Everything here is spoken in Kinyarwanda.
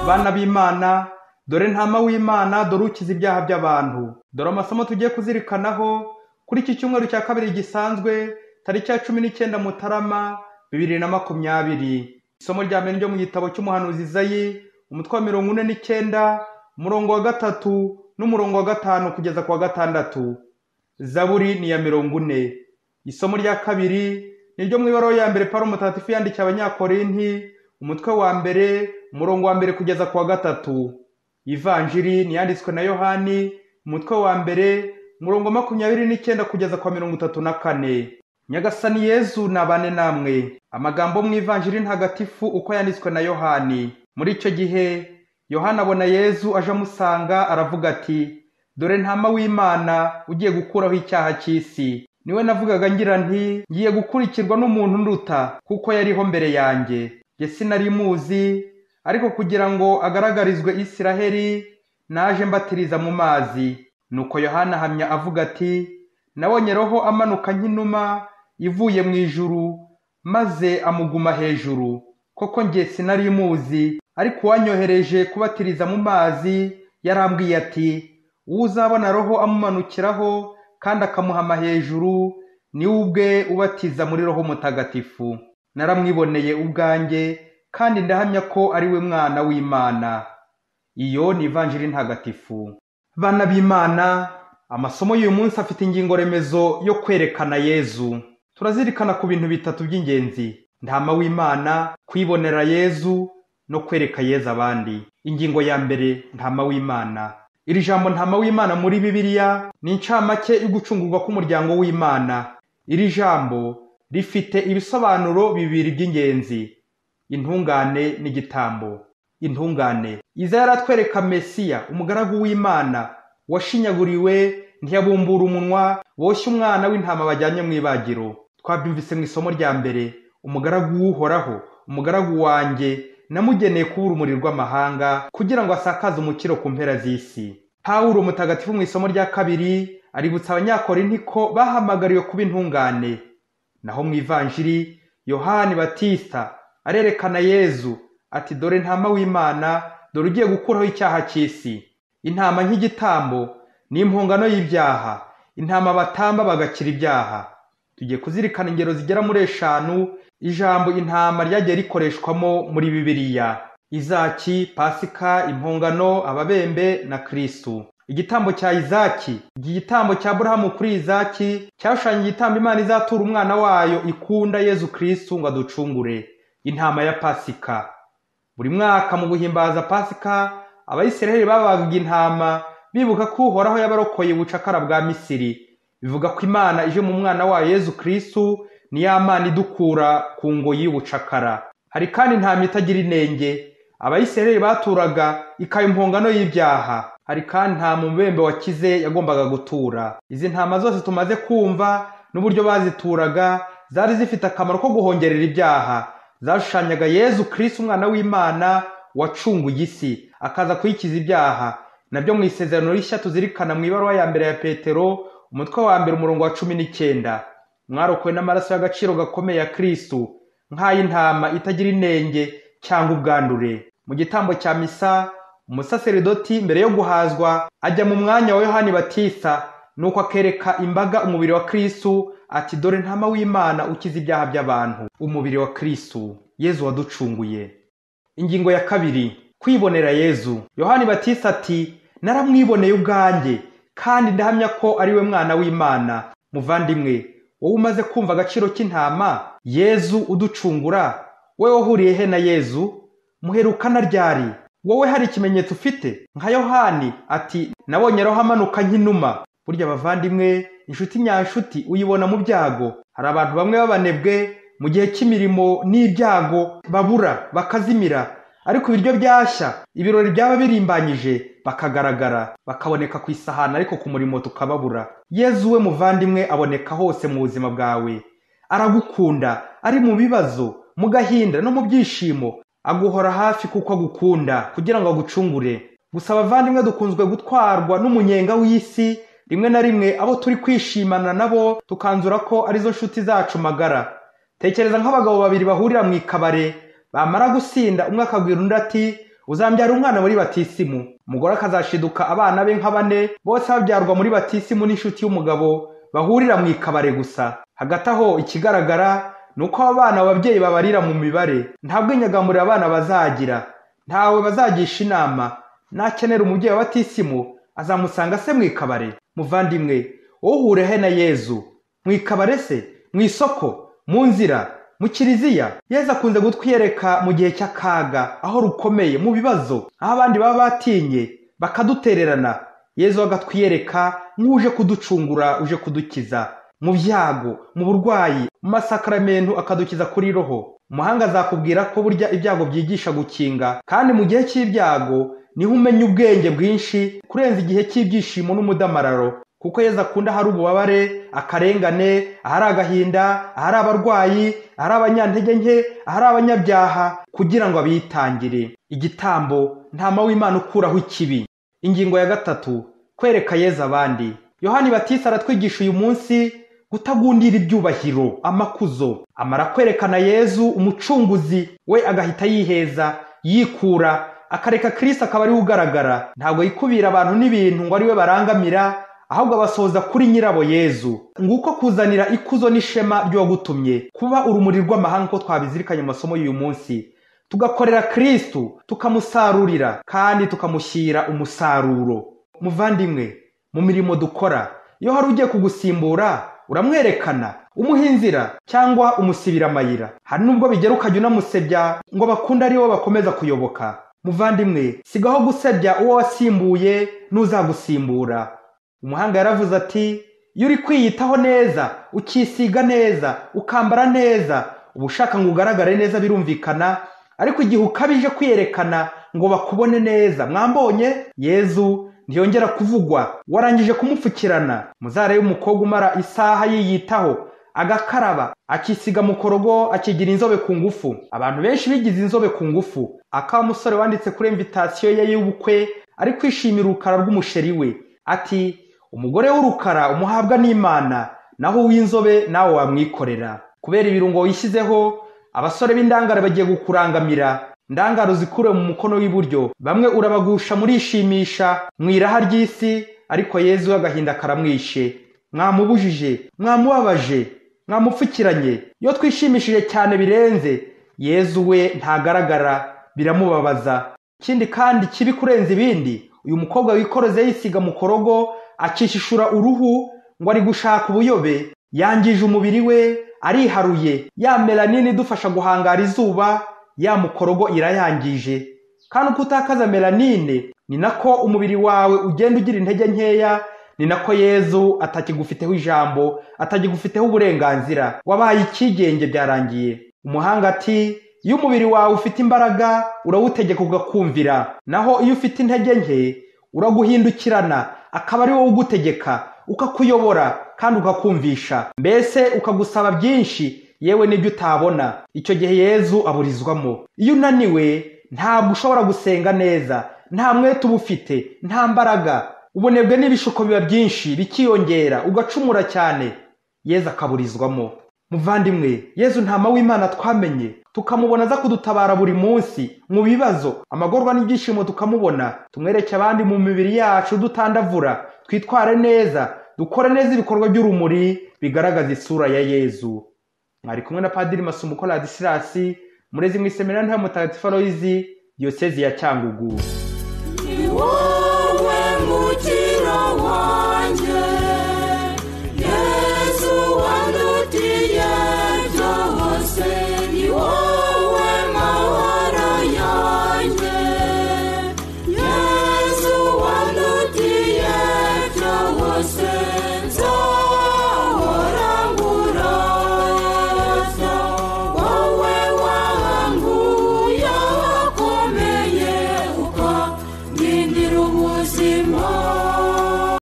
Bana b'Imana, dore ntama w'Imana, dore ukiza ibyaha by'abantu. Dore amasomo tugiye kuzirikanaho kuri iki cyumweru cya kabiri gisanzwe, tariki ya 19 Mutarama 2020. Isomo rya mbere ryo mu gitabo cy'umuhanuzi Izayi, umutwe wa 49, umurongo wa 3 n'umurongo wa 5 kugeza ku wa 6. Zaburi ni ya 40. Isomo rya kabiri ni ryo mu ibaruwa ya mbere Pawulo mutagatifu yandikiye Abanyakorinti, umutwe wa mbere, umurongo wa mbere kugeza ku wa 3. Ivanjiri ni yanditswe na Yohani, umutwe wa mbere, umurongo 29 kugeza ku 34. Nyagasani Yezu nabane namwe. Amagambo mu Ivanjiri ntagatifu uko yanditswe na Yohani. Muri icyo gihe Yohana abona Yezu aje amusanga, aravuga ati, dore ntama w'Imana ugiye gukuraho icyaha cy'isi. Niwe navugaga ngira nti, ngiye gukurikirwa n'umuntu nduta, kuko yariho mbere yanjye. Jye sinari muzi, ariko kugira ngo agaragarizwe Isiraheli, naje mbatiriza mu mazi. Nuko Yohana ahamya avuga ati, nabonye Roho amanuka nk'inuma ivuye mu ijuru, maze amuguma hejuru. Koko njye sinari muzi, ariko uwanyohereje kubatiriza mu mazi yarambwiye ati, uzabona Roho amumanukiraho kandi akamuhama hejuru, ni ubwe ubatiza muri Roho Mutagatifu. Naramwiboneye ubwanjye, kandi ndahamya ko ari we Mwana w'Imana. Iyo ni Ivanjiri ntagatifu. Bana b'Imana, amasomo y'uyu munsi afite ingingo remezo yo kwerekana Yezu. Turazirikana ku bintu bitatu by'ingenzi: ntama w'Imana, kwibonera Yezu no kwereka Yezu abandi. Ingingo ya mbere, ntama w'Imana. Iri jambo ntama w'Imana muri Bibiliya ni incamake yo gucungurwa k'umuryango w'Imana. Iri jambo rifite ibisobanuro bibiri by'ingenzi: intungane n'igitambo. Intungane. Iza yaratwereka Mesiya, umugaragu w'Imana, washinyaguriwe, ntiyabumbura umunwa, boshye umwana w'intama bajyanye mu ibagiro. Twabyumvise mu isomo rya mbere. Umugaragu w'Uhoraho, umugaragu wanjye, namugeneye kuba urumuri rw'amahanga, kugira ngo asakaze umukiro ku mpera z'isi. Pawulo mutagatifu mu isomo rya kabiri aributsa Abanyakorinti ko bahamagariwe kuba intungane. Naho mu Ivanjiri, Yohani Batista arerekana Yezu ati, dore ntama w'Imana, dore ugiye gukuraho icyaha cy'isi. Intama nk'igitambo ni impongano y'ibyaha. Intama batamba bagakira ibyaha. Tugiye kuzirikana ingero zigera muri 5 ijambo intama ryagiye rikoreshwamo muri Bibiliya: Izaki, Pasika, impongano, ababembe na Kristu. Igitambo cya Izaki, igitambo cya Aburahamu kuri Izaki, cyashushanya igitambo Imana izatura umwana wayo ikunda Yezu Kristu ngo aducungure. Intama ya Pasika. Buri mwaka mu guhimbaza Pasika, Abayisiraheli babaga intama bibuka ko Uhoraho yabarokoye ubucakara bwa Misiri. Bivuga ko Imana ije mu mwana wayo Yezu Kristu, ni ya Mana idukura ku ngoyi y'ubucakara. Hari kandi intama itagira inenge Abayisiraheli baturaga, ikaba impongano y'ibyaha. Hari kandi nta mubembe wakize yagombaga gutura. Izi ntama zose tumaze kumva n'uburyo bazituraga, zari zifite akamaro ko guhongerera ibyaha. Zashushanyaga Yezu Kristu, umwana w'Imana wacunguye isi, akaza kuyikiza ibyaha. Nabyo mu isezerano rishya tuzirikana mu ibaruwa ya mbere ya Petero, umutwe wa mbere, umurongo wa 19. Mwarokowe n'amaraso y'agaciro gakomeye ya Kristu, nk'ay'intama itagira inenge cyangwa ubwandure. Mu gitambo cya misa, umusaseridoti mbere yo guhazwa ajya mu mwanya wa Yohani Batista, nuko akereka imbaga umubiri wa Kristu ati, dore ntama w'Imana ukiza ibyaha by'abantu. Umubiri wa Kristu, Yezu waducunguye. Ingingo ya kabiri, kwibonera Yezu. Yohani Batista ati, naramwiboneye ubwanjye, kandi ndahamya ko ari we Mwana w'Imana. Muvandimwe, wowe umaze kumva agaciro k'intama Yezu uducungura, wowe wahuriye he na Yezu? Muherukana ryari? Wowe hari ikimenyetso ufite? Nka Yohani ati, nabonye Roho amanuka nk'inuma. Burya bavandimwe, inshuti nyanshuti uyibona mu byago. Hari abantu bamwe babanebwe, mu gihe cy'imirimo n'ibyago babura, bakazimira. Ariko ibiryo byashya, ibirori byaba birimbanyije, bakagaragara, bakaboneka ku isahani, ariko ku murimo tukababura. Yezu we muvandimwe aboneka hose mu buzima bwawe. Aragukunda, ari mu bibazo, mu gahinda no mu byishimo. Aguhora hafi kuko agukunda, kugira ngo agucungure. Gusa abavandimwe dukunzwe gutwarwa n'umunyenga w'isi, rimwe na rimwe abo turi kwishimana nabo tukanzura ko arizo nshuti zacu magara. Tekereza nk'abagabo babiri bahurira mu ikabare, bamara gusinda umwe akabwira undi ati, uzambyara umwana muri batisimu. Umugore akazashiduka abana be nka 4 bose babyarwa muri batisimu n'inshuti y'umugabo bahurira mu ikabare gusa. Hagati aho ikigaragara nuko abana ababyeyi babarira mu mibare, ntabwo inyagamurira abana bazagira, ntawe bazagisha inama. Nakenera umubyeyi wa batisimu azamusanga se mu ikabare. Muvandimwe, uhure he na Yezu? Mu ikabare se, mu isoko, mu nzira, mu kiliziya? Yezu akunze gutwiyereka mu gihe cy'akaga, aho rukomeye, mu bibazo, aho abandi baba batinye bakadutererana. Yezu agatwiyereka nk'uje kuducungura, uje kudukiza mu byago, mu burwayi, mu masakramentu akadukiza kuri roho. Umuhanga azakubwira ko burya ibyago byigisha gukinga, kandi mu gihe cy'ibyago niho umenya ubwenge bwinshi kurenza igihe cy'ibyishimo n'umudamararo, kuko Yezu akunda hari ububabare, akarengane, ahari agahinda, ahari abarwayi, ahari abanyantege nke, ahari abanyabyaha, kugira ngo abitangire. Igitambo, ntama w'Imana ukuraho ikibi. Ingingo ya 3, kwereka Yezu abandi. Yohani Batista aratwigisha uyu munsi gutagundira ibyubahiro, amakuzo. Amara kwerekana Yezu umucunguzi, we agahita yiheza, yikura, akareka Kristo akaba ari ugaragara. Ntabwo yikubira abantu n'ibintu ngo ari we barangamira, ahubwo abasohoza kuri nyirabo Yezu. Nguko kuzanira ikuzo n'ishema ry'uwagutumye, kuba urumuri rw'amahanga ko twabizirikanye mu masomo y'uyu munsi. Tugakorera Kristo, tukamusarurira kandi tukamushyira umusaruro. Muvandimwe, mu mirimo dukora, iyo hari ugiye kugusimbura uramwerekana, umuha inzira cyangwa umusibira amayira. Hari nubwo bigera ukajya unamusebya ngo bakunda ari wo bakomeza kuyoboka. Muvandimwe, sigaho gusebya uwo wasimbuye n'uzagusimbura. Umuhanga yaravuze ati, iyo uri kwiyitaho neza, ukisiga neza, ukambara neza, uba ushaka ngo ugaragare neza birumvikana, ariko igihe ukabije kwiyerekana ngo bakubone neza, mwambonye? Yezu ntiyongera kuvugwa. Warangije kumupfukirana. Muzarebe umukobwa umara isaha yiyitaho, agakaraba, akisiga mukorogo, akigira inzobe ku ngufu. Abantu benshi bigize inzobe ku ngufu. Akaba umusore wanditse kuri invitation ye y'ubukwe ari kwishimira urukara rw'umusheri we, ati, umugore w'urukara umuhabwa n'Imana, naho uw'inzobe nawe wamwikorera. Kubera ibirungo wishyizeho, abasore b'indangare bagiye gukurangamira. Ndangaro zikure mu mukono w'iburyo, bamwe urabagusha murishimisha mwiraha ry'isi, ariko Yezu agahinda karamwishe. Mwamubujije, mwamubabaje, mwamupfukiranye. Iyo twishimishije cyane birenze, Yezu we ntagaragara, biramubabaza. Ikindi kandi kibi kurenza ibindi, uyu mukobwa wikoroze yisiga mukorogo, akishishura uruhu ngo ari gushaka ubuyobe, yangije umubiri we, ariharuye. Ya melanine idufasha guhangara izuba, ya mukorogo irayangije. Kandi uko utakaza melanine, ni nako umubiri wawe ugenda ugira intege nkeya, ni nako Yezu atakigufiteho ijambo, atakigufiteho uburenganzira. Wabaye ikigenge, byarangiye. Umuhanga ati, iyo umubiri wawe ufite imbaraga, urawutegeka ugakumvira, naho iyo ufite intege nke, uraguhindukirana, akaba ari wowe ugutegeka, ukakuyobora kandi ukakumvisha, mbese ukagusaba byinshi, yewe n'ibyo utabona. Icyo gihe Yezu aburizwamo. Iyo unaniwe, ntabwo ushobora gusenga neza, nta mwete uba ufite, nta mbaraga, ubonebwe n'ibishuko biba byinshi bikiyongera, ugacumura cyane. Yezu akaburizwamo. Muvandimwe, Yezu ntama w'Imana twamenye, tukamubona aza kudutabara buri munsi mu bibazo, amagorwa n'ibyishimo tukamubona. Tumwereke abandi mu mibiri yacu dutandavura, twitware neza, dukore neza ibikorwa by'urumuri bigaragaza isura ya Yezu. Mwari kumwe na Padiri Masumbuko Ladislas, murezi mu iseminari nto Mutagatifu Aloyizi, Diyosezi ya Cyangugu. Ni wowe mukiro wanjye, Yesu wandutiye byose. Ni wowe mahoro yanjye, Yesu wandutiye byose.